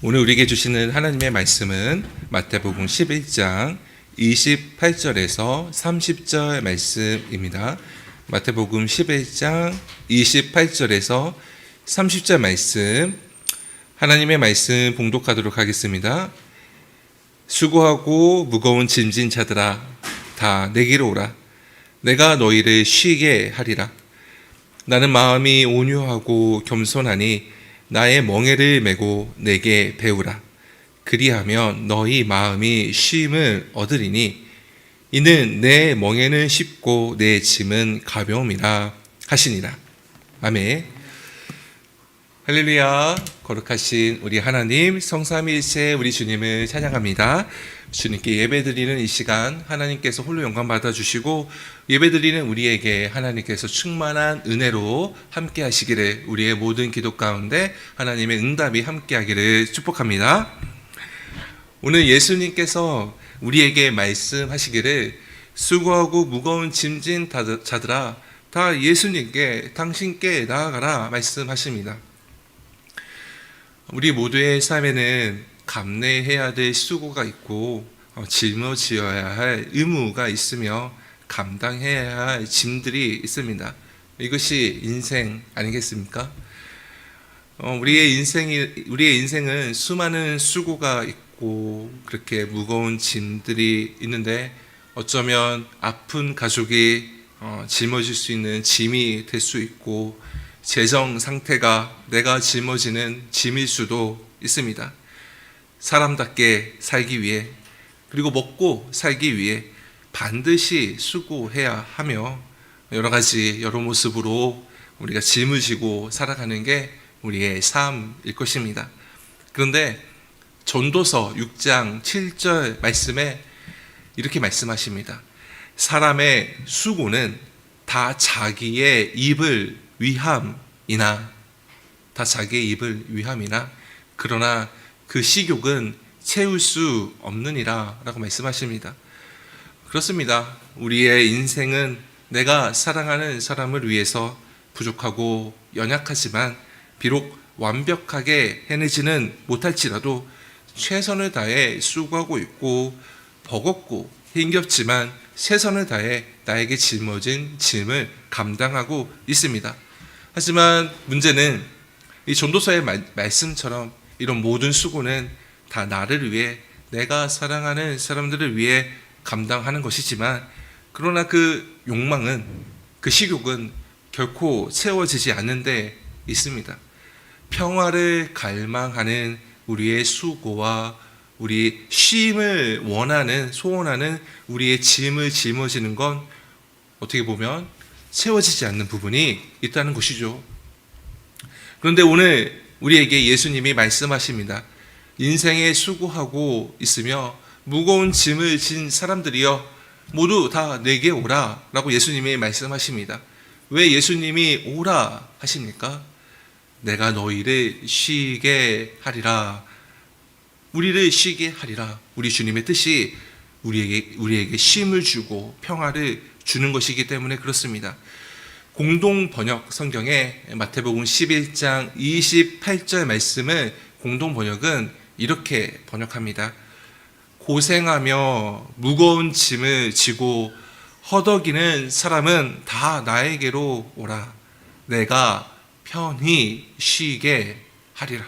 오늘 우리에게 주시는 하나님의 말씀은 마태복음 11장 28절에서 30절 말씀입니다. 마태복음 11장 28절에서 30절 말씀, 하나님의 말씀 봉독하도록 하겠습니다. 수고하고 무거운 짐진 자들아, 다 내게로 오라. 내가 너희를 쉬게 하리라. 나는 마음이 온유하고 겸손하니 나의 멍에를 메고 내게 배우라. 그리하면 너희 마음이 쉼을 얻으리니 이는 내 멍에는 쉽고 내 짐은 가벼움이라 하시니라. 아멘. 할렐루야. 거룩하신 우리 하나님, 성삼위일체 우리 주님을 찬양합니다. 주님께 예배드리는 이 시간 하나님께서 홀로 영광 받아주시고, 예배드리는 우리에게 하나님께서 충만한 은혜로 함께 하시기를, 우리의 모든 기도 가운데 하나님의 응답이 함께 하기를 축복합니다. 오늘 예수님께서 우리에게 말씀하시기를, 수고하고 무거운 짐진 자들아, 다 예수님께, 당신께 나아가라 말씀하십니다. 우리 모두의 삶에는 감내해야 될 수고가 있고 짊어지어야 할 의무가 있으며 감당해야 할 짐들이 있습니다. 이것이 인생 아니겠습니까? 우리의 인생은 수많은 수고가 있고 그렇게 무거운 짐들이 있는데, 어쩌면 아픈 가족이 짊어질 수 있는 짐이 될 수 있고, 재정 상태가 내가 짊어지는 짐일 수도 있습니다. 사람답게 살기 위해, 그리고 먹고 살기 위해 반드시 수고해야 하며, 여러 모습으로 우리가 짐을 지고 살아가는 게 우리의 삶일 것입니다. 그런데 전도서 6장 7절 말씀에 이렇게 말씀하십니다. 사람의 수고는 다 자기의 입을 위함이나, 그러나 그 식욕은 채울 수 없느니라 라고 말씀하십니다. 그렇습니다. 우리의 인생은 내가 사랑하는 사람을 위해서 부족하고 연약하지만, 비록 완벽하게 해내지는 못할지라도 최선을 다해 수고하고 있고, 버겁고 힘겹지만 최선을 다해 나에게 짊어진 짐을 감당하고 있습니다. 하지만 문제는 이 전도서의 말씀처럼 이런 모든 수고는 다 나를 위해, 내가 사랑하는 사람들을 위해 감당하는 것이지만, 그러나 그 욕망은, 그 식욕은 결코 채워지지 않는 데 있습니다. 평화를 갈망하는 우리의 수고와 우리 쉼을 원하는, 소원하는 우리의 짐을 짊어지는 건 어떻게 보면 채워지지 않는 부분이 있다는 것이죠. 그런데 오늘 우리에게 예수님이 말씀하십니다. 인생에 수고하고 있으며 무거운 짐을 진 사람들이여, 모두 다 내게 오라 라고 예수님이 말씀하십니다. 왜 예수님이 오라 하십니까? 내가 너희를 쉬게 하리라. 우리를 쉬게 하리라. 우리 주님의 뜻이 우리에게 쉼을 주고 평화를 주는 것이기 때문에 그렇습니다. 공동 번역 성경에 마태복음 11장 28절 말씀을 공동 번역은 이렇게 번역합니다. 고생하며 무거운 짐을 지고 허덕이는 사람은 다 나에게로 오라. 내가 편히 쉬게 하리라.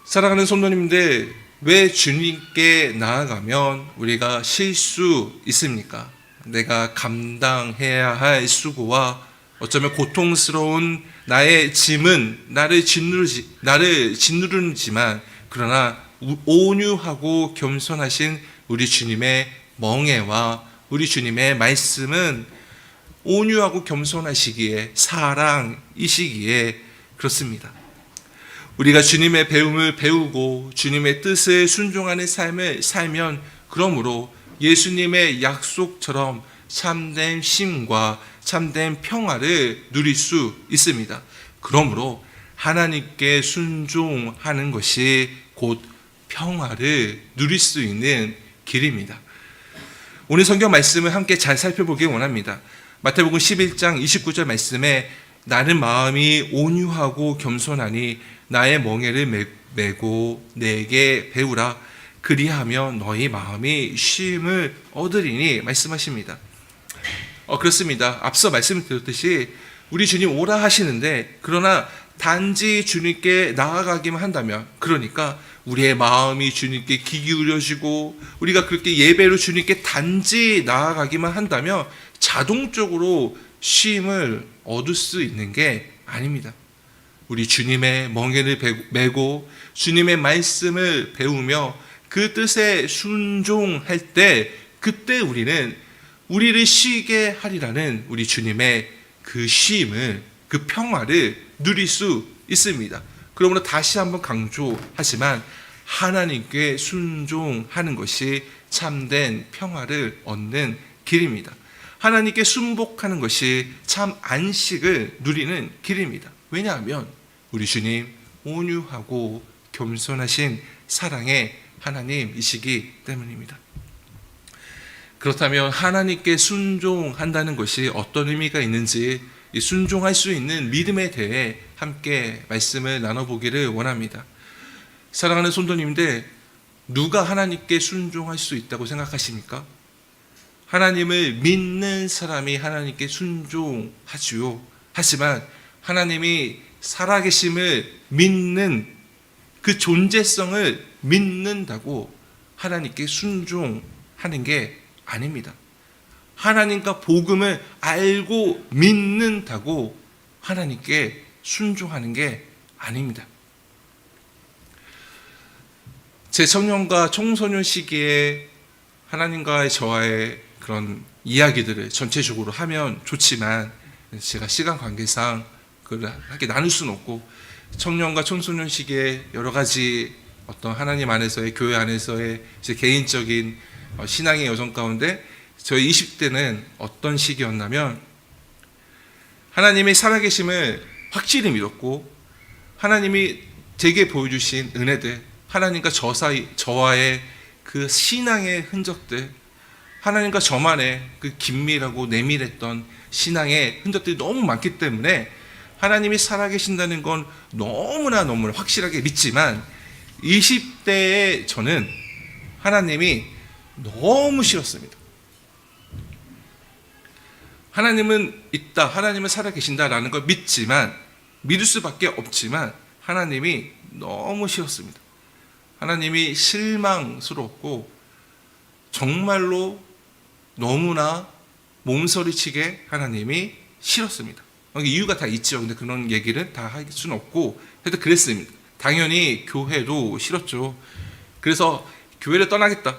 사랑하는 성도님들, 왜 주님께 나아가면 우리가 쉴 수 있습니까? 내가 감당해야 할 수고와 어쩌면 고통스러운 나의 짐은 나를 짓누르지만, 그러나 온유하고 겸손하신 우리 주님의 멍에와 우리 주님의 말씀은 온유하고 겸손하시기에, 사랑이시기에 그렇습니다. 우리가 주님의 배움을 배우고 주님의 뜻에 순종하는 삶을 살면, 그러므로 예수님의 약속처럼 참된 쉼과 참된 평화를 누릴 수 있습니다. 그러므로 하나님께 순종하는 것이 곧 평화를 누릴 수 있는 길입니다. 오늘 성경 말씀을 함께 잘 살펴보기 원합니다. 마태복음 11장 29절 말씀에 나는 마음이 온유하고 겸손하니 나의 멍에를 메고 내게 배우라. 그리하면 너희 마음이 쉼을 얻으리니 말씀하십니다. 그렇습니다. 앞서 말씀드렸듯이 우리 주님 오라 하시는데, 그러나 단지 주님께 나아가기만 한다면, 그러니까 우리의 마음이 주님께 귀 기울여지고 우리가 그렇게 예배로 주님께 단지 나아가기만 한다면 자동적으로 쉼을 얻을 수 있는 게 아닙니다. 우리 주님의 멍에를 메고 주님의 말씀을 배우며 그 뜻에 순종할 때, 그때 우리는 우리를 쉬게 하리라는 우리 주님의 그 쉼을, 그 평화를 누릴 수 있습니다. 그러므로 다시 한번 강조하지만 하나님께 순종하는 것이 참된 평화를 얻는 길입니다. 하나님께 순복하는 것이 참 안식을 누리는 길입니다. 왜냐하면 우리 주님 온유하고 겸손하신 사랑의 하나님이시기 때문입니다. 그렇다면 하나님께 순종한다는 것이 어떤 의미가 있는지, 이 순종할 수 있는 믿음에 대해 함께 말씀을 나눠보기를 원합니다. 사랑하는 성도님들, 누가 하나님께 순종할 수 있다고 생각하십니까? 하나님을 믿는 사람이 하나님께 순종하지요. 하지만 하나님이 살아계심을 믿는, 그 존재성을 믿는다고 하나님께 순종하는 게 아닙니다. 하나님과 복음을 알고 믿는다고 하나님께 순종하는 게 아닙니다. 제 청년과 청소년 시기에 하나님과의 저와의 그런 이야기들을 전체적으로 하면 좋지만, 제가 시간 관계상 그걸 함께 나눌 수는 없고, 청년과 청소년 시기에 여러 가지 어떤 하나님 안에서의, 교회 안에서의 제 개인적인 신앙의 여정 가운데 저희 20대는 어떤 시기였냐면, 하나님의 살아계심을 확실히 믿었고, 하나님이 제게 보여주신 은혜들, 하나님과 저와의 그 신앙의 흔적들, 하나님과 저만의 그 긴밀하고 내밀했던 신앙의 흔적들이 너무 많기 때문에 하나님이 살아계신다는 건 너무나 확실하게 믿지만, 20대의 저는 하나님이 너무 싫었습니다. 하나님은 있다, 하나님은 살아계신다라는 걸 믿을 수밖에 없지만 하나님이 너무 싫었습니다. 하나님이 실망스럽고 정말로 너무나 몸서리치게 하나님이 싫었습니다. 이유가 다 있죠. 근데 그런 얘기를 다 할 수는 없고, 하여튼 그랬습니다. 당연히 교회도 싫었죠. 그래서 교회를 떠나겠다,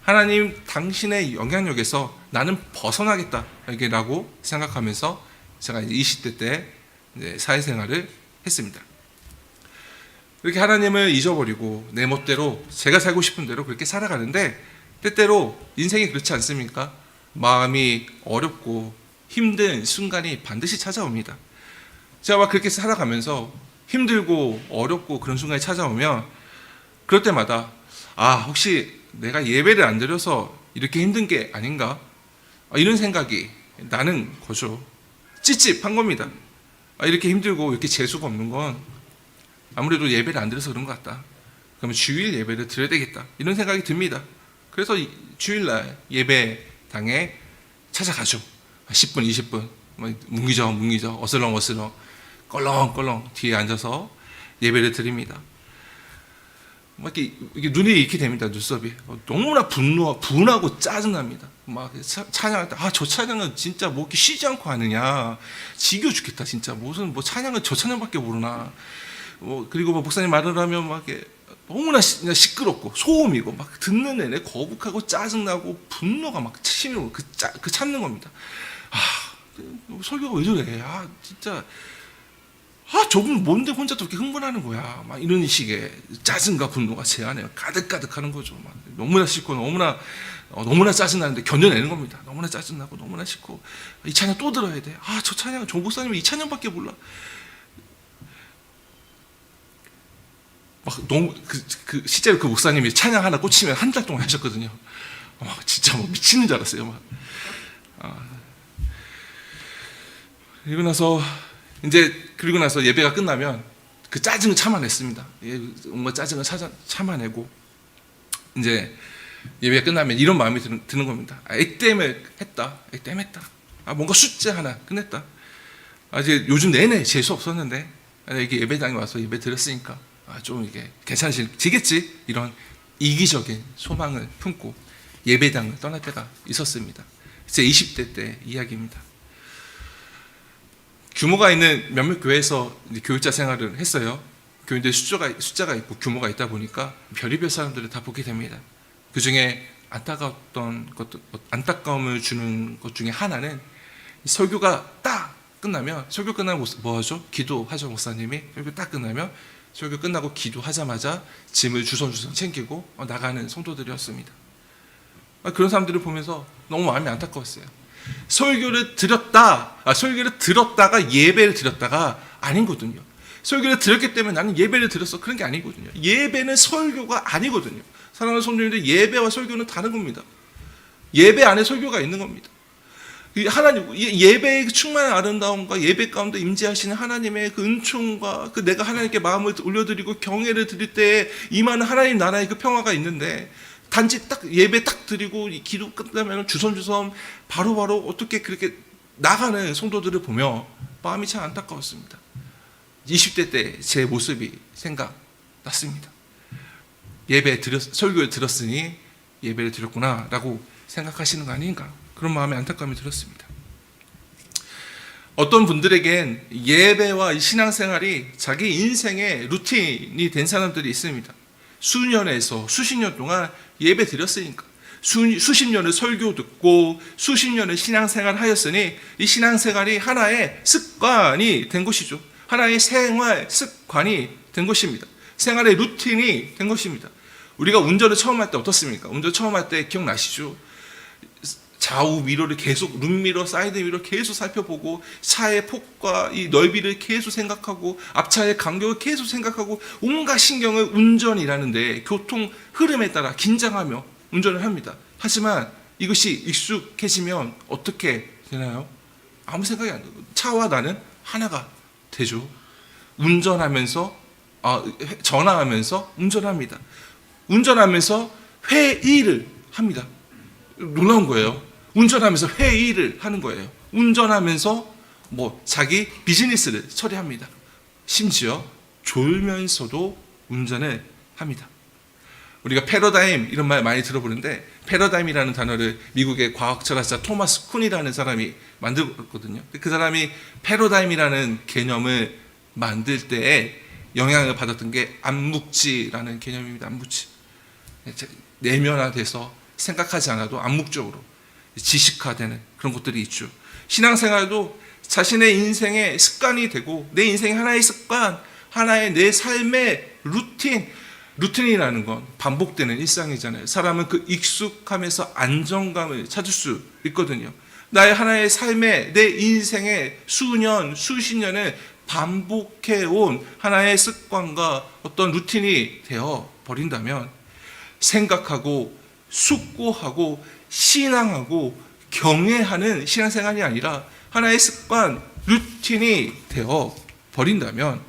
하나님 당신의 영향력에서 나는 벗어나겠다 라고 생각하면서 제가 20대 때 사회생활을 했습니다. 이렇게 하나님을 잊어버리고 내 멋대로 제가 살고 싶은 대로 그렇게 살아가는데, 때때로 인생이 그렇지 않습니까? 마음이 어렵고 힘든 순간이 반드시 찾아옵니다. 제가 막 그렇게 살아가면서 힘들고 어렵고 그런 순간이 찾아오면, 그럴 때마다 혹시 내가 예배를 안 드려서 이렇게 힘든 게 아닌가? 이런 생각이 나는 거죠. 찝찝한 겁니다. 이렇게 힘들고 이렇게 재수가 없는 건 아무래도 예배를 안 드려서 그런 것 같다. 그러면 주일 예배를 드려야 되겠다, 이런 생각이 듭니다. 그래서 주일날 예배당에 찾아가죠. 10분, 20분 뭉기적 어슬렁 껄렁껄렁 뒤에 앉아서 예배를 드립니다. 이렇게 눈이 이렇게 됩니다. 눈썹이 너무나 분하고 짜증납니다. 막 찬양할 때 저 찬양은 진짜 뭐 이렇게 쉬지 않고 하느냐, 지겨 죽겠다 진짜. 무슨 찬양은 저 찬양밖에 모르나. 그리고 목사님 말을 하면 막 이렇게 너무나 시끄럽고 소음이고 막 듣는 내내 거북하고 짜증나고 분노가 막 치밀고 그 참는 겁니다. 설교가 왜 저래? 진짜. 저분 뭔데 혼자 그렇게 흥분하는 거야? 막 이런 식의 짜증과 분노가 제 안에 가득가득하는 거죠. 막 너무나 싫고 너무나 짜증나는데 견뎌내는 겁니다. 너무나 짜증나고 너무나 싫고, 이 찬양 또 들어야 돼. 저 찬양, 조 목사님은 이 찬양밖에 몰라. 막 너무 실제로 그 목사님이 찬양 하나 꽂히면 한 달 동안 하셨거든요. 진짜 미치는 줄 알았어요. 그리고 나서 예배가 끝나면 그 짜증을 참아냈습니다. 뭔가 짜증을 참아내고 이제 예배가 끝나면 이런 마음이 드는 겁니다. 액땜을 했다. 뭔가 숙제 하나 끝냈다. 이제 요즘 내내 재수 없었는데 이게 예배당에 와서 예배 드렸으니까 좀 이게 괜찮아지겠지, 이런 이기적인 소망을 품고 예배당을 떠날 때가 있었습니다. 제 20대 때 이야기입니다. 규모가 있는 몇몇 교회에서 교육자 생활을 했어요. 교인들 숫자가 있고 규모가 있다 보니까 별의별 사람들을 다 보게 됩니다. 그 중에 안타까움을 주는 것 중에 하나는, 설교가 딱 끝나면, 설교 끝나면 뭐 하죠? 기도하죠. 목사님이 설교 딱 끝나면, 설교 끝나고 기도하자마자 짐을 주섬주섬 챙기고 나가는 성도들이었습니다. 그런 사람들을 보면서 너무 마음이 안타까웠어요. 설교를 들었다가 예배를 드렸다가 아니거든요. 설교를 들었기 때문에 나는 예배를 드렸어, 그런 게 아니거든요. 예배는 설교가 아니거든요. 사랑하는 성도님들, 예배와 설교는 다른 겁니다. 예배 안에 설교가 있는 겁니다. 하나님, 예배의 충만한 아름다움과 예배 가운데 임재하시는 하나님의 그 은총과 내가 하나님께 마음을 올려드리고 경외를 드릴 때에 임하는 하나님 나라의 그 평화가 있는데, 단지 딱 예배 딱 드리고 기도 끝나면 주섬주섬 바로바로 어떻게 그렇게 나가는 성도들을 보며 마음이 참 안타까웠습니다. 20대 때 제 모습이 생각났습니다. 설교를 들었으니 예배를 드렸구나 라고 생각하시는 거 아닌가, 그런 마음의 안타까움이 들었습니다. 어떤 분들에겐 예배와 신앙생활이 자기 인생의 루틴이 된 사람들이 있습니다. 수년에서 수십 년 동안 예배 드렸으니까, 수십 년을 설교 듣고 수십 년을 신앙생활 하였으니 이 신앙생활이 하나의 습관이 된 것이죠. 하나의 생활 습관이 된 것입니다. 생활의 루틴이 된 것입니다. 우리가 운전을 처음 할 때 어떻습니까? 운전 처음 할 때 기억나시죠? 좌우 미러를 계속, 룸미러, 사이드 미러 계속 살펴보고, 차의 폭과 이 넓이를 계속 생각하고, 앞차의 간격을 계속 생각하고, 온갖 신경을 운전이라는데 교통 흐름에 따라 긴장하며 운전을 합니다. 하지만 이것이 익숙해지면 어떻게 되나요? 아무 생각이 안 들어요. 차와 나는 하나가 되죠. 전화하면서 운전합니다. 운전하면서 회의를 합니다. 놀라운 거예요. 운전하면서 회의를 하는 거예요. 운전하면서 자기 비즈니스를 처리합니다. 심지어 졸면서도 운전을 합니다. 우리가 패러다임, 이런 말 많이 들어보는데, 패러다임이라는 단어를 미국의 과학 철학자 토마스 쿤이라는 사람이 만들었거든요. 그 사람이 패러다임이라는 개념을 만들 때에 영향을 받았던 게 암묵지라는 개념입니다. 암묵지. 내면화돼서 생각하지 않아도 암묵적으로 지식화되는 그런 것들이 있죠. 신앙생활도 자신의 인생의 습관이 되고, 내 인생의 하나의 습관, 하나의 내 삶의 루틴이라는 건 반복되는 일상이잖아요. 사람은 그 익숙함에서 안정감을 찾을 수 있거든요. 나의 하나의 삶의, 내 인생의 수년, 수십 년을 반복해온 하나의 습관과 어떤 루틴이 되어 버린다면, 생각하고 숙고하고 신앙하고 경외하는 신앙생활이 아니라 하나의 습관, 루틴이 되어 버린다면,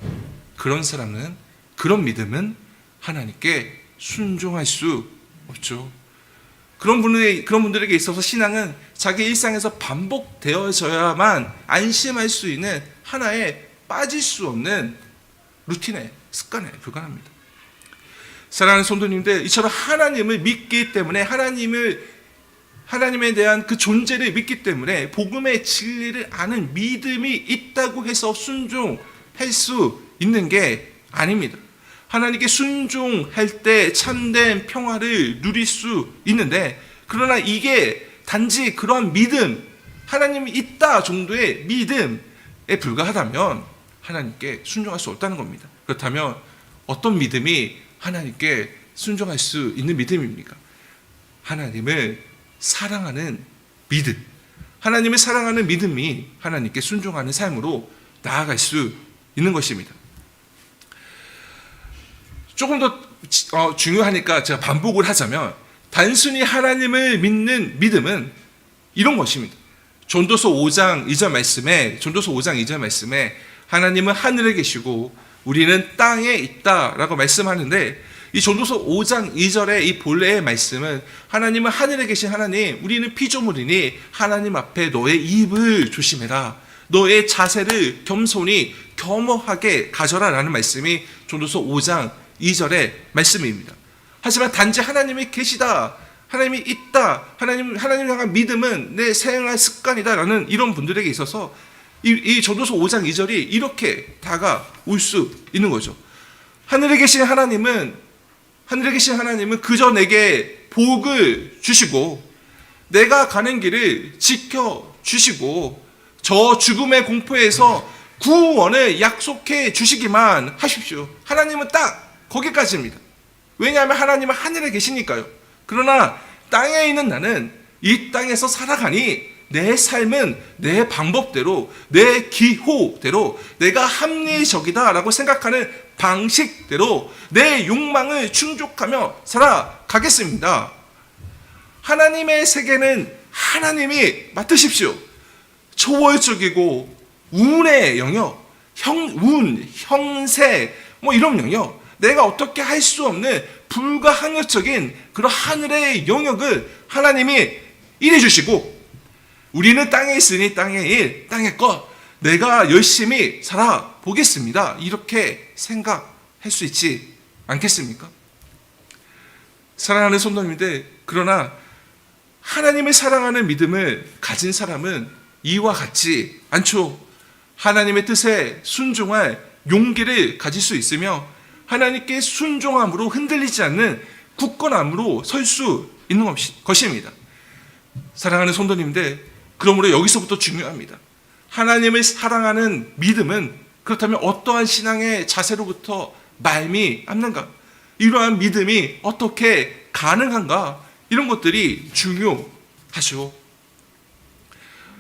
그런 믿음은 하나님께 순종할 수 없죠. 그런 분들에게 있어서 신앙은 자기 일상에서 반복되어져야만 안심할 수 있는 하나의 빠질 수 없는 루틴의 습관에 불과합니다. 사랑하는 성도님들, 이처럼 하나님을 믿기 때문에, 하나님에 대한 그 존재를 믿기 때문에, 복음의 진리를 아는 믿음이 있다고 해서 순종할 수 있는 게 아닙니다. 하나님께 순종할 때 참된 평화를 누릴 수 있는데, 그러나 이게 단지 그런 믿음, 하나님이 있다 정도의 믿음에 불과하다면 하나님께 순종할 수 없다는 겁니다. 그렇다면 어떤 믿음이 하나님께 순종할 수 있는 믿음입니까? 하나님을 사랑하는 믿음. 하나님을 사랑하는 믿음이 하나님께 순종하는 삶으로 나아갈 수 있는 것입니다. 조금 더 중요하니까 제가 반복을 하자면, 단순히 하나님을 믿는 믿음은 이런 것입니다. 전도서 5장 2절 말씀에 하나님은 하늘에 계시고 우리는 땅에 있다라고 말씀하는데 이 전도서 5장 2절의 이 본래의 말씀은 하나님은 하늘에 계신 하나님, 우리는 피조물이니 하나님 앞에 너의 입을 조심해라. 너의 자세를 겸손히 겸허하게 가져라 라는 말씀이 전도서 5장 2절의 말씀입니다. 하지만 단지 하나님이 계시다, 하나님이 있다, 하나님을 향한 믿음은 내 생활 습관이다 라는 이런 분들에게 있어서 이 전도서 5장 2절이 이렇게 다가올 수 있는 거죠. 하늘에 계신 하나님은 그저 내게 복을 주시고 내가 가는 길을 지켜주시고 저 죽음의 공포에서 구원을 약속해 주시기만 하십시오. 하나님은 딱 거기까지입니다. 왜냐하면 하나님은 하늘에 계시니까요. 그러나 땅에 있는 나는 이 땅에서 살아가니 내 삶은 내 방법대로, 내 기호대로, 내가 합리적이다라고 생각하는 방식대로 내 욕망을 충족하며 살아가겠습니다. 하나님의 세계는 하나님이 맡으십시오. 초월적이고 운의 영역, 형세, 이런 영역, 내가 어떻게 할 수 없는 불가항력적인 그런 하늘의 영역을 하나님이 일해 주시고 우리는 땅에 있으니 땅의 일, 땅의 것, 내가 열심히 살아보겠습니다. 이렇게 생각할 수 있지 않겠습니까? 사랑하는 성도님들, 그러나 하나님을 사랑하는 믿음을 가진 사람은 이와 같지 않죠. 하나님의 뜻에 순종할 용기를 가질 수 있으며 하나님께 순종함으로 흔들리지 않는 굳건함으로 설 수 있는 것입니다. 사랑하는 성도님들, 그러므로 여기서부터 중요합니다. 하나님을 사랑하는 믿음은 그렇다면 어떠한 신앙의 자세로부터 말미암는가? 이러한 믿음이 어떻게 가능한가? 이런 것들이 중요하죠.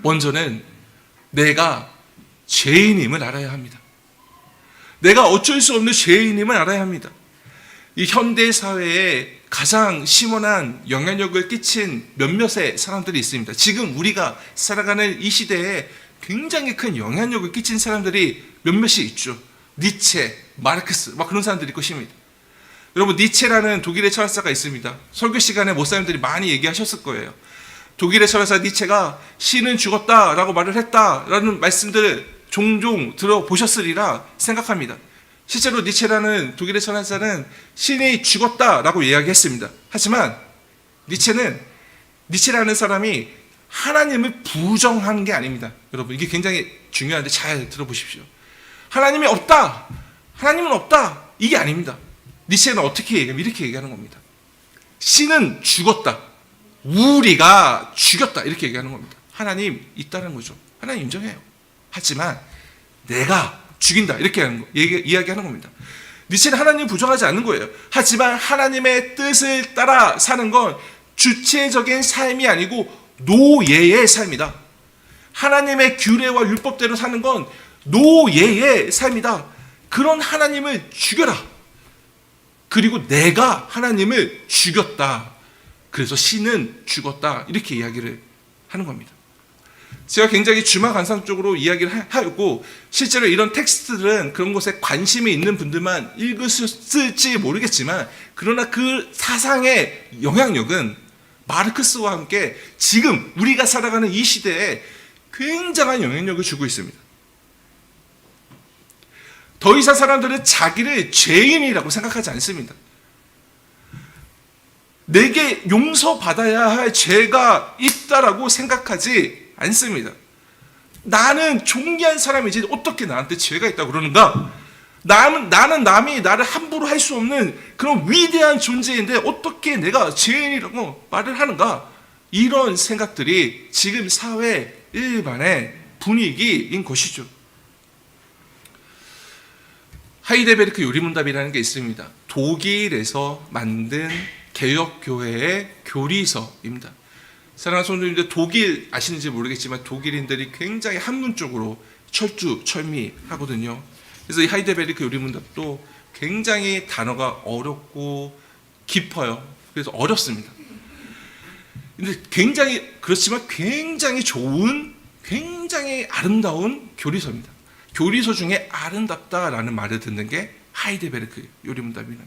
먼저는 내가 죄인임을 알아야 합니다. 내가 어쩔 수 없는 죄인임을 알아야 합니다. 이 현대 사회에 가장 심원한 영향력을 끼친 몇몇의 사람들이 있습니다. 지금 우리가 살아가는 이 시대에 굉장히 큰 영향력을 끼친 사람들이 몇몇이 있죠. 니체, 마르크스, 그런 사람들이 것입니다. 여러분, 니체라는 독일의 철학자가 있습니다. 설교 시간에 목사님들이 많이 얘기하셨을 거예요. 독일의 철학자 니체가 신은 죽었다라고 말을 했다라는 말씀들을 종종 들어보셨으리라 생각합니다. 실제로 니체라는 독일의 철학자는 신이 죽었다라고 이야기했습니다. 하지만 니체라는 사람이 하나님을 부정한 게 아닙니다. 여러분, 이게 굉장히 중요한데 잘 들어보십시오. 하나님이 없다, 하나님은 없다, 이게 아닙니다. 니체는 어떻게 얘기하면 이렇게 얘기하는 겁니다. 신은 죽었다, 우리가 죽였다, 이렇게 얘기하는 겁니다. 하나님 있다는 거죠. 하나님 인정해요. 하지만 내가 죽인다, 이렇게 이야기하는 겁니다. 니체는 하나님 부정하지 않는 거예요. 하지만 하나님의 뜻을 따라 사는 건 주체적인 삶이 아니고 노예의 삶이다. 하나님의 규례와 율법대로 사는 건 노예의 삶이다. 그런 하나님을 죽여라. 그리고 내가 하나님을 죽였다. 그래서 신은 죽었다. 이렇게 이야기를 하는 겁니다. 제가 굉장히 주마관상적으로 이야기를 하고 실제로 이런 텍스트들은 그런 것에 관심이 있는 분들만 읽었을지 모르겠지만 그러나 그 사상의 영향력은 마르크스와 함께 지금 우리가 살아가는 이 시대에 굉장한 영향력을 주고 있습니다. 더 이상 사람들은 자기를 죄인이라고 생각하지 않습니다. 내게 용서받아야 할 죄가 있다라고 생각하지 않습니다. 나는 존귀한 사람이지 어떻게 나한테 죄가 있다고 그러는가? 나는 남이 나를 함부로 할 수 없는 그런 위대한 존재인데 어떻게 내가 죄인이라고 말을 하는가? 이런 생각들이 지금 사회 일반의 분위기인 것이죠. 하이델베르크 요리문답이라는 게 있습니다. 독일에서 만든 개혁교회의 교리서입니다. 사랑하는 성도님들, 독일 아시는지 모르겠지만 독일인들이 굉장히 학문적으로 철두철미하거든요. 그래서 이 하이델베르크 요리문답도 굉장히 단어가 어렵고 깊어요. 그래서 어렵습니다. 근데 그렇지만 굉장히 좋은, 굉장히 아름다운 교리서입니다. 교리서 중에 아름답다라는 말을 듣는 게 하이데베르크 요리문답입니다.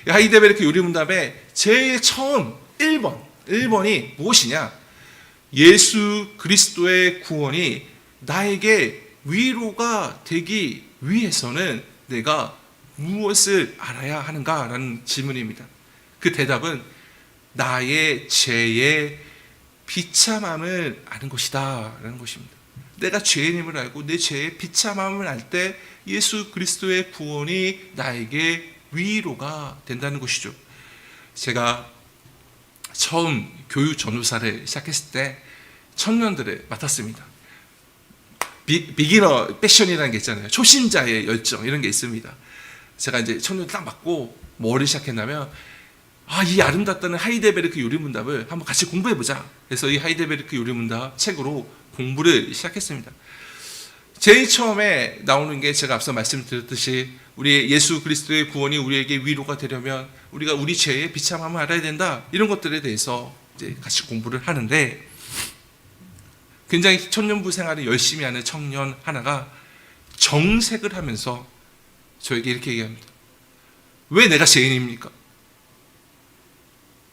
하이데베르크 요리문답의 제일 처음 1번이 무엇이냐? 예수 그리스도의 구원이 나에게 위로가 되기 위해서는 내가 무엇을 알아야 하는가라는 질문입니다. 그 대답은 나의 죄의 비참함을 아는 것이다 라는 것입니다. 내가 죄인임을 알고 내 죄의 비참함을 알 때 예수 그리스도의 구원이 나에게 위로가 된다는 것이죠. 제가 처음 교육 전도사를 시작했을 때 청년들을 맡았습니다. 비기너 패션이라는 게 있잖아요. 초심자의 열정 이런 게 있습니다. 제가 이제 청년 딱 맡고 뭐를 시작했냐면 이 아름답다는 하이데베르크 요리문답을 한번 같이 공부해보자. 그래서 이 하이데베르크 요리문답 책으로 공부를 시작했습니다. 제일 처음에 나오는 게 제가 앞서 말씀드렸듯이 우리 예수 그리스도의 구원이 우리에게 위로가 되려면 우리가 우리 죄의 비참함을 알아야 된다. 이런 것들에 대해서 이제 같이 공부를 하는데 굉장히 청년부 생활을 열심히 하는 청년 하나가 정색을 하면서 저에게 이렇게 얘기합니다. 왜 내가 죄인입니까?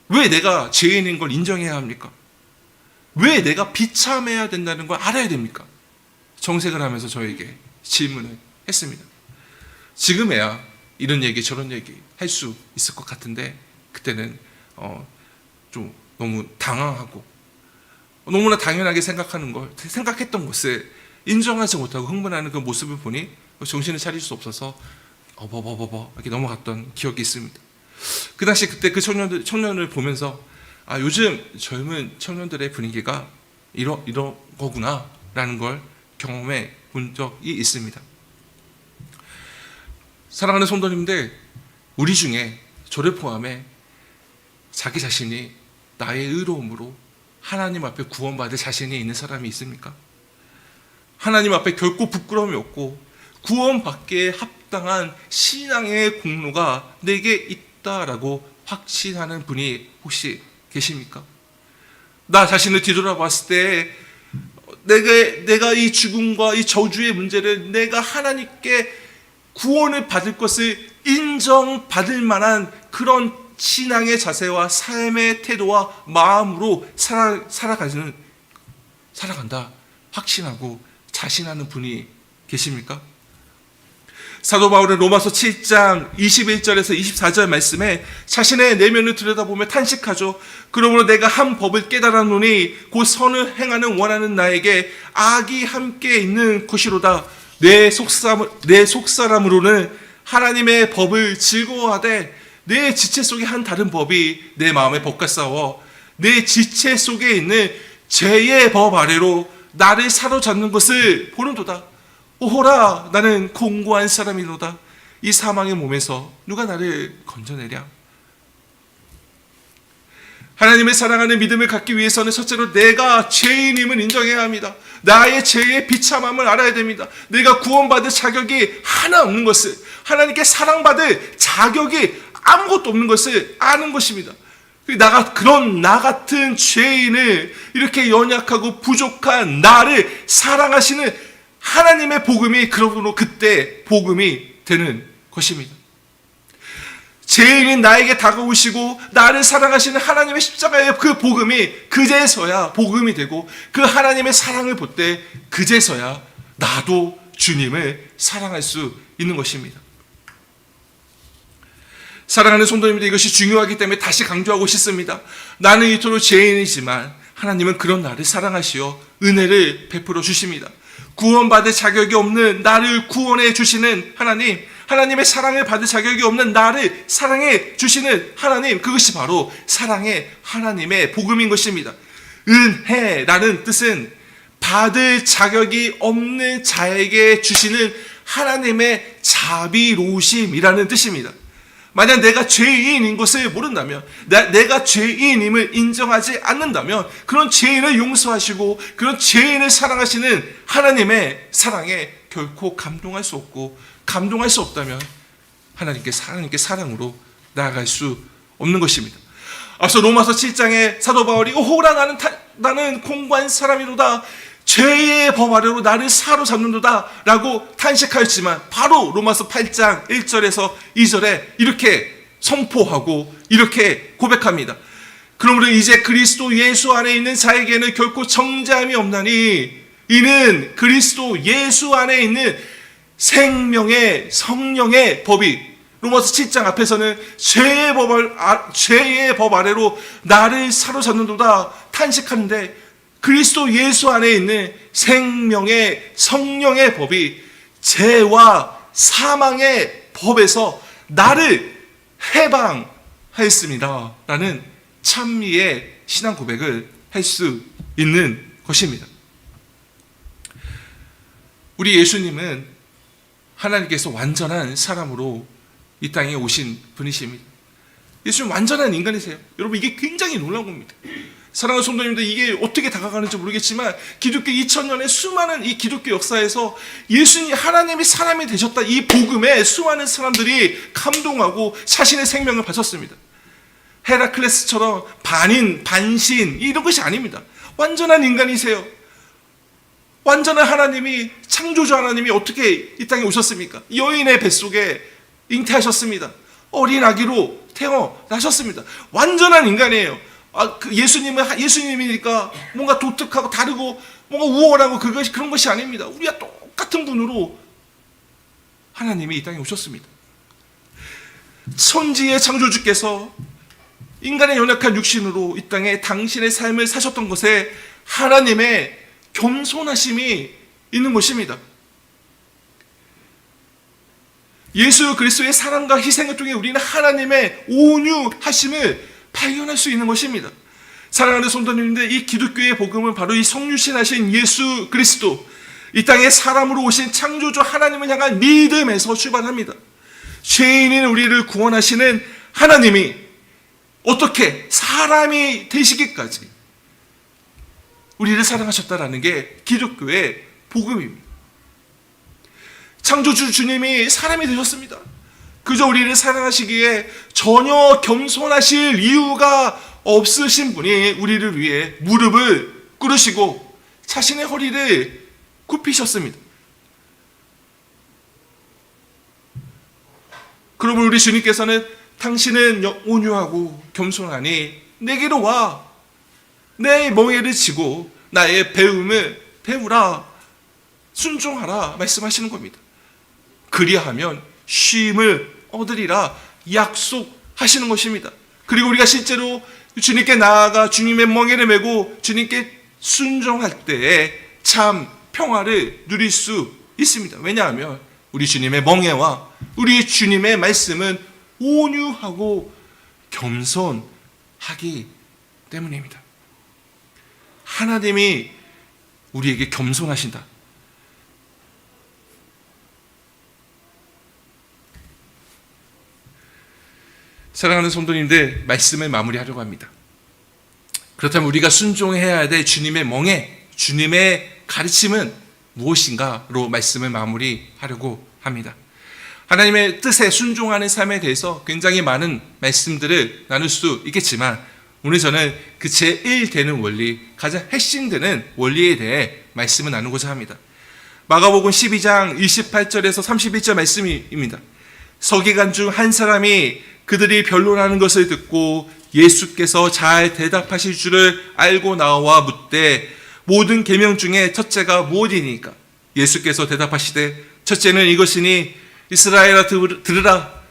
왜 내가 죄인인 걸 인정해야 합니까? 왜 내가 비참해야 된다는 걸 알아야 됩니까? 정색을 하면서 저에게 질문을 했습니다. 지금에야 이런 얘기 저런 얘기 할 수 있을 것 같은데 그때는 좀 너무 당황하고 너무나 당연하게 생각했던 것을 인정하지 못하고 흥분하는 그 모습을 보니 정신을 차릴 수 없어서 이렇게 넘어갔던 기억이 있습니다. 그 당시 그때 그 청년을 보면서 요즘 젊은 청년들의 분위기가 이런 거구나라는 걸 경험해 본 적이 있습니다. 사랑하는 성도님들, 우리 중에 저를 포함해 자기 자신이 나의 의로움으로 하나님 앞에 구원받을 자신이 있는 사람이 있습니까? 하나님 앞에 결코 부끄러움이 없고 구원받기에 합당한 신앙의 공로가 내게 있다라고 확신하는 분이 혹시 계십니까? 나 자신을 뒤돌아봤을 때 내가 이 죽음과 이 저주의 문제를 내가 하나님께 구원을 받을 것을 인정받을 만한 그런 신앙의 자세와 삶의 태도와 마음으로 살아간다 확신하고 자신하는 분이 계십니까? 사도 바울은 로마서 7장 21절에서 24절 말씀에 자신의 내면을 들여다보며 탄식하죠. 그러므로 내가 한 법을 깨달았노니 곧 선을 행하는 원하는 나에게 악이 함께 있는 것이로다. 내 속사람으로는 하나님의 법을 즐거워하되 내 지체 속에 한 다른 법이 내 마음에 법과 싸워 내 지체 속에 있는 죄의 법 아래로 나를 사로잡는 것을 보는도다. 오호라, 나는 공고한 사람이로다. 이 사망의 몸에서 누가 나를 건져내랴? 하나님을 사랑하는 믿음을 갖기 위해서는 첫째로 내가 죄인임을 인정해야 합니다. 나의 죄의 비참함을 알아야 됩니다. 내가 구원받을 자격이 하나 없는 것을, 하나님께 사랑받을 자격이 아무것도 없는 것을 아는 것입니다. 그런 나 같은 죄인을, 이렇게 연약하고 부족한 나를 사랑하시는 하나님의 복음이 그러므로 그때 복음이 되는 것입니다. 죄인인 나에게 다가오시고 나를 사랑하시는 하나님의 십자가의 그 복음이 그제서야 복음이 되고 그 하나님의 사랑을 볼 때 그제서야 나도 주님을 사랑할 수 있는 것입니다. 사랑하는 성도님들, 이것이 중요하기 때문에 다시 강조하고 싶습니다. 나는 이토록 죄인이지만 하나님은 그런 나를 사랑하시어 은혜를 베풀어 주십니다. 구원받을 자격이 없는 나를 구원해 주시는 하나님, 하나님의 사랑을 받을 자격이 없는 나를 사랑해 주시는 하나님, 그것이 바로 사랑의 하나님의 복음인 것입니다. 은혜라는 뜻은 받을 자격이 없는 자에게 주시는 하나님의 자비로우심이라는 뜻입니다. 만약 내가 죄인인 것을 모른다면, 내가 죄인임을 인정하지 않는다면 그런 죄인을 용서하시고 그런 죄인을 사랑하시는 하나님의 사랑에 결코 감동할 수 없고, 감동할 수 없다면 하나님께 사랑으로 나아갈 수 없는 것입니다. 앞서 로마서 7장에 사도 바울이 오호라, 나는 공고한 사람이로다. 죄의 법 아래로 나를 사로잡는도다 라고 탄식하였지만 바로 로마서 8장 1절에서 2절에 이렇게 선포하고 이렇게 고백합니다. 그러므로 이제 그리스도 예수 안에 있는 자에게는 결코 정죄함이 없나니 이는 그리스도 예수 안에 있는 생명의 성령의 법이, 로마서 7장 앞에서는 죄의 법 아래로 나를 사로잡는도다 탄식하는데, 그리스도 예수 안에 있는 생명의 성령의 법이 죄와 사망의 법에서 나를 해방하였습니다 라는 찬미의 신앙 고백을 할 수 있는 것입니다. 우리 예수님은 하나님께서 완전한 사람으로 이 땅에 오신 분이십니다. 예수님 완전한 인간이세요. 여러분, 이게 굉장히 놀라운 겁니다. 사랑하는 성도님들, 이게 어떻게 다가가는지 모르겠지만 기독교 2000년의 수많은 이 기독교 역사에서 예수님 하나님이 사람이 되셨다, 이 복음에 수많은 사람들이 감동하고 자신의 생명을 바쳤습니다. 헤라클레스처럼 반인, 반신 이런 것이 아닙니다. 완전한 인간이세요. 완전한 하나님이, 창조주 하나님이 어떻게 이 땅에 오셨습니까? 여인의 뱃속에 잉태하셨습니다. 어린 아기로 태어나셨습니다. 완전한 인간이에요. 예수님이니까 뭔가 독특하고 다르고 뭔가 우월하고 그런 것이 아닙니다. 우리와 똑같은 분으로 하나님이 이 땅에 오셨습니다. 천지의 창조주께서 인간의 연약한 육신으로 이 땅에 당신의 삶을 사셨던 것에 하나님의 겸손하심이 있는 것입니다. 예수 그리스도의 사랑과 희생을 통해 우리는 하나님의 온유하심을 발견할 수 있는 것입니다. 사랑하는 성도님들, 이 기독교의 복음은 바로 이 성육신하신 예수 그리스도, 이 땅에 사람으로 오신 창조주 하나님을 향한 믿음에서 출발합니다. 죄인인 우리를 구원하시는 하나님이 어떻게 사람이 되시기까지 우리를 사랑하셨다라는 게 기독교의 복음입니다. 창조주 주님이 사람이 되셨습니다. 그저 우리를 사랑하시기에 전혀 겸손하실 이유가 없으신 분이 우리를 위해 무릎을 꿇으시고 자신의 허리를 굽히셨습니다. 그러면 우리 주님께서는 당신은 온유하고 겸손하니 내게로 와, 내 멍에를 지고 나의 배움을 배우라, 순종하라 말씀하시는 겁니다. 그리하면 쉼을 얻으리라 약속하시는 것입니다. 그리고 우리가 실제로 주님께 나아가 주님의 멍에를 메고 주님께 순종할 때에 참 평화를 누릴 수 있습니다. 왜냐하면 우리 주님의 멍에와 우리 주님의 말씀은 온유하고 겸손하기 때문입니다. 하나님이 우리에게 겸손하신다. 사랑하는 성도님들, 말씀을 마무리하려고 합니다. 그렇다면 우리가 순종해야 될 주님의 멍에, 주님의 가르침은 무엇인가로 말씀을 마무리하려고 합니다. 하나님의 뜻에 순종하는 삶에 대해서 굉장히 많은 말씀들을 나눌 수 있겠지만 오늘 저는 그 제1되는 원리, 가장 핵심되는 원리에 대해 말씀을 나누고자 합니다. 마가복음 12장 28절에서 31절 말씀입니다. 서기관 중 한 사람이 그들이 변론하는 것을 듣고 예수께서 잘 대답하실 줄을 알고 나와 묻되 모든 계명 중에 첫째가 무엇이니까? 예수께서 대답하시되 첫째는 이것이니 이스라엘아 들으라.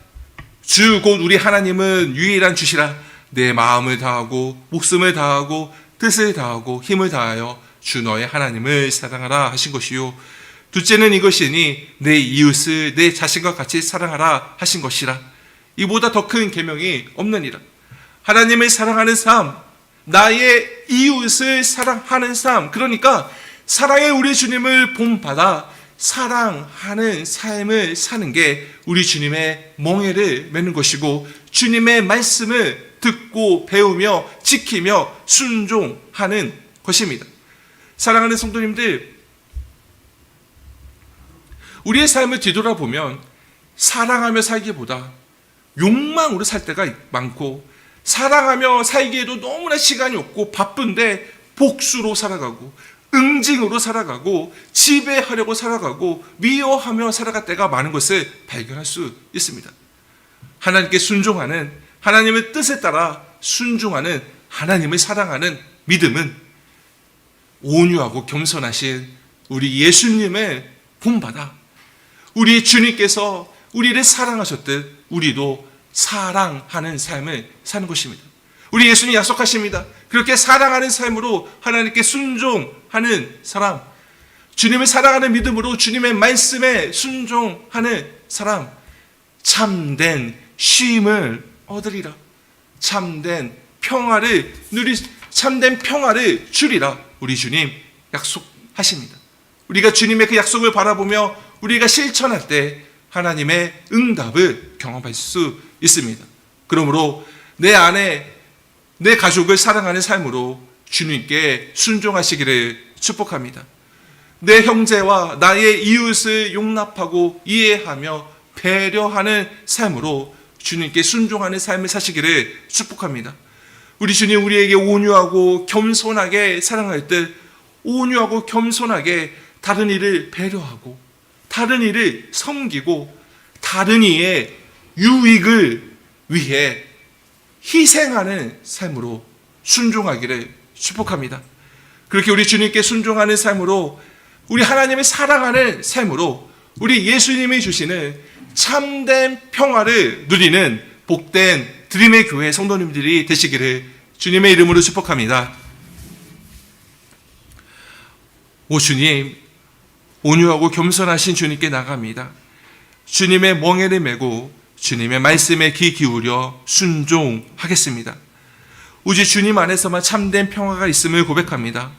주 곧 우리 하나님은 유일한 주시라. 내 마음을 다하고 목숨을 다하고 뜻을 다하고 힘을 다하여 주 너의 하나님을 사랑하라 하신 것이요. 둘째는 이것이니 내 이웃을 내 자신과 같이 사랑하라 하신 것이라. 이보다 더 큰 계명이 없느니라. 하나님을 사랑하는 삶, 나의 이웃을 사랑하는 삶, 그러니까 사랑의 우리 주님을 본받아 사랑하는 삶을 사는 게 우리 주님의 멍에를 매는 것이고 주님의 말씀을 듣고 배우며 지키며 순종하는 것입니다. 사랑하는 성도님들, 우리의 삶을 뒤돌아보면 사랑하며 살기보다 욕망으로 살 때가 많고 사랑하며 살기에도 너무나 시간이 없고 바쁜데 복수로 살아가고 응징으로 살아가고 지배하려고 살아가고 미워하며 살아갈 때가 많은 것을 발견할 수 있습니다. 하나님께 순종하는, 하나님의 뜻에 따라 순종하는, 하나님을 사랑하는 믿음은 온유하고 겸손하신 우리 예수님의 본받아 우리 주님께서 우리를 사랑하셨듯 우리도 사랑하는 삶을 사는 것입니다. 우리 예수님 약속하십니다. 그렇게 사랑하는 삶으로 하나님께 순종하는 사람, 주님을 사랑하는 믿음으로 주님의 말씀에 순종하는 사람, 참된 쉼을 얻으리라. 참된 평화를 참된 평화를 주리라. 우리 주님 약속하십니다. 우리가 주님의 그 약속을 바라보며 우리가 실천할 때 하나님의 응답을 경험할 수 있습니다. 그러므로 내 안에 내 가족을 사랑하는 삶으로 주님께 순종하시기를 축복합니다. 내 형제와 나의 이웃을 용납하고 이해하며 배려하는 삶으로 주님께 순종하는 삶을 사시기를 축복합니다. 우리 주님 우리에게 온유하고 겸손하게 사랑할 때 온유하고 겸손하게 다른 이를 배려하고 다른 이를 섬기고 다른 이의 유익을 위해 희생하는 삶으로 순종하기를 축복합니다. 그렇게 우리 주님께 순종하는 삶으로 우리 하나님을 사랑하는 삶으로 우리 예수님이 주시는 참된 평화를 누리는 복된 드림의 교회 성도님들이 되시기를 주님의 이름으로 축복합니다. 오 주님, 온유하고 겸손하신 주님께 나갑니다. 주님의 멍에를 메고 주님의 말씀에 귀 기울여 순종하겠습니다. 오직 주님 안에서만 참된 평화가 있음을 고백합니다.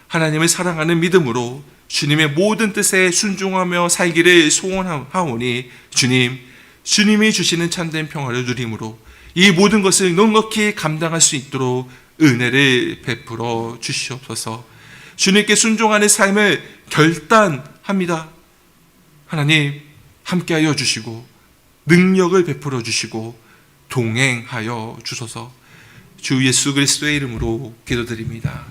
하나님을 사랑하는 믿음으로 주님의 모든 뜻에 순종하며 살기를 소원하오니 주님이 주시는 참된 평화를 누림으로 이 모든 것을 넉넉히 감당할 수 있도록 은혜를 베풀어 주시옵소서. 주님께 순종하는 삶을 결단합니다. 하나님 함께하여 주시고 능력을 베풀어 주시고 동행하여 주소서. 주 예수 그리스도의 이름으로 기도드립니다.